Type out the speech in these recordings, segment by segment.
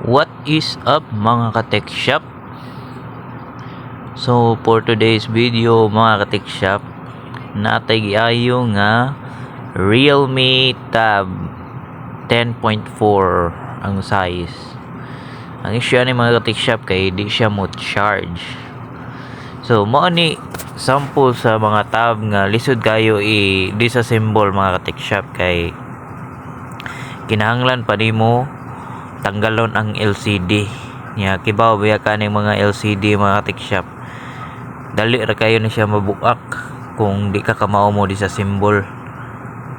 What is up mga ka-tech shop? So for today's video mga ka-tech shop, natay giayo nga Realme Tab 10.4 ang size. Ang issue ni mga ka-tech shop kay di siya mo charge. So mo ni sample sa mga tab nga lisod kayo i-disassemble mga ka-tech shop kay kinahanglan pa nimo tanggalon ang LCD nya kibaw biya kaning mga LCD mga tech shop dali ra kayo ni siya mabuak kung di ka kamao mo disassemble.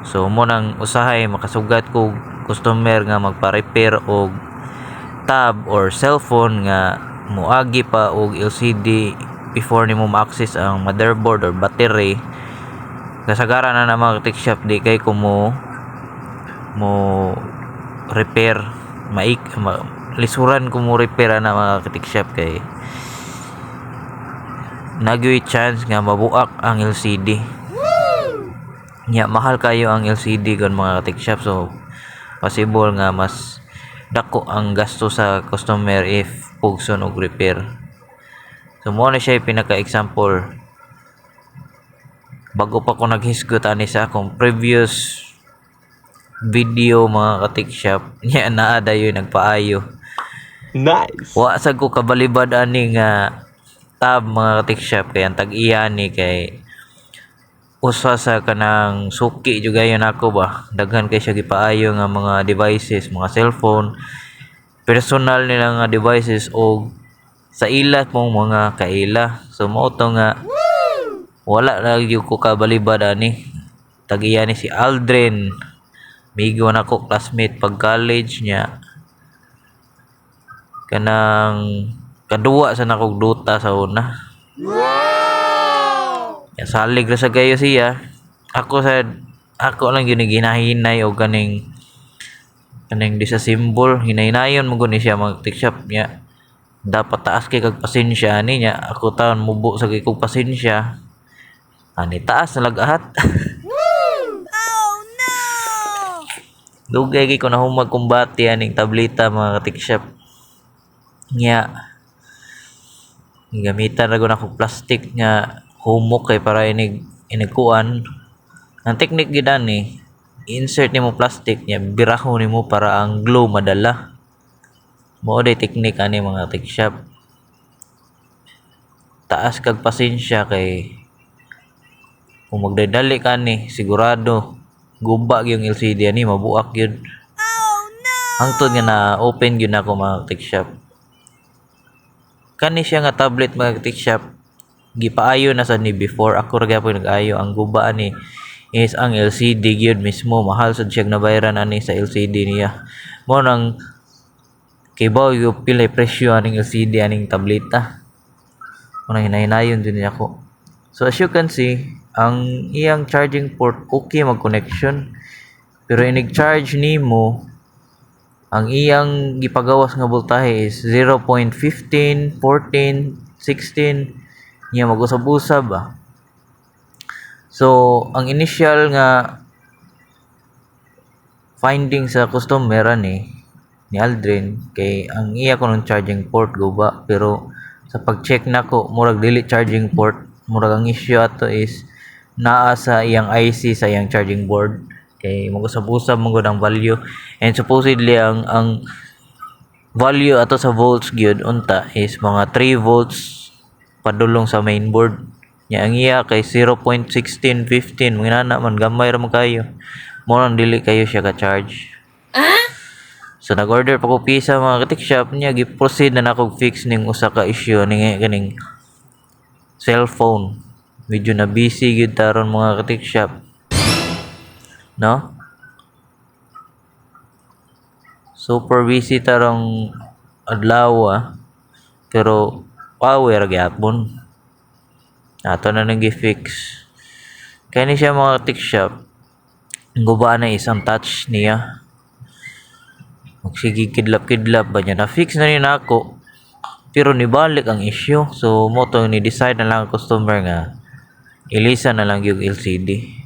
So mo nang usahay makasugat ko customer nga magpa-repair og tab or cellphone nga muagi pa og LCD before nimo ma-access ang motherboard or battery. Kasagaran na mga tech shop di kay ko mo repair lisuran ko mo repair na mga ka-tech shop kay nagyoy chance nga mabuak ang LCD nya mahal kayo ang LCD kon mga ka-tech shop. So possible nga mas dako ang gasto sa customer if pugson og repair. So mo na siya pinaka-example bago pa ko naghisgot ani sa akong previous video mga ka-tech shop nya naa dayon nagpaayo. Nice. Wa sad ko kabalibad ani nga tab mga ka-tech shop kay ang tag-iya ni kay usa sa kanang suki jud gayon ako ba, daghan kay siya gipaayo nga mga devices, mga cellphone, personal nila nga devices o sa ila mong mga kaila. So mao to nga wala na gyud ko kabalibad ani. Tag-iya ni si Aldrin, migo na ko classmate pag college niya, kanang kaduwa sa nakog duta sa una. Ya salig ra sa kayo siya. Ako lang yun ginahinay o kaning disassemble, hinaynayon mo guni siya mag tech shop niya. Dapat taas kay kag pasensya ani niya. Ako taon mubo sa kay kog pasensya. Ani taas na lagahat. Dugay kay ko na humag kumbati aning tableta mga ka-tech shop. Nya gamitan ra gud ako plastic nga humok kay para inigkuan. Ang technique gid ani, insert nimo plastic nya birahon nimo para ang glue madala. Mao day technique ani mga tech shop. Taas kag pasensya kay kung magdadali ka ni sigurado guba yung LCD ani mabuak yun. Hangtod nga na open yun ako mga tech shop. Kani siya nga tablet mga tech shop gipaayo na sa ni before ako ra gyapon nag-ayo. Ang guba ani is ang LCD gyud mismo, mahal sad siya nabayaran ani sa LCD niya. Mo nang kibaw yung pilay presyo aning LCD aning tableta. Mo nang hinahinayon din ako. So as you can see, ang iyang charging port okay mag-connection, pero inig-charge nimo ang iyang gipagawas nga voltahe is 0.15, 14, 16 niya mag-usab-usab ba. So ang initial nga finding sa customer ni Aldrin kay ang iya ko ng charging port guba, pero sa pag-check nako murag dili charging port. Murag ang issue ato is naa sa iyang IC sa iyang charging board kay mag-usab-usab mo gud ang value, and supposedly ang value ato sa volts gyud unta is mga 3 volts padulong sa main board nya. Ang iya kay 0.16, 15 mga na man gamay ra man kayo, mo nang dili kayo siya ka charge. So nag-order pa ko pisa mga ka-tech shop niya, gi-proceed na nako fix ning usa ka issue ning kaning cellphone. Medyo na busy gyud taron mga ka-tech shop, no? Super busy tarong adlaw pero power gyapon. Ato na nang gi-fix. Kani siya mga ka-tech shop, guba na isang touch niya. Magsige kidlap-kidlap ba niya, na-fix na rin ako pero nibalik ang issue. So mo to ni decide na lang ang customer nga ilisa na lang yung LCD.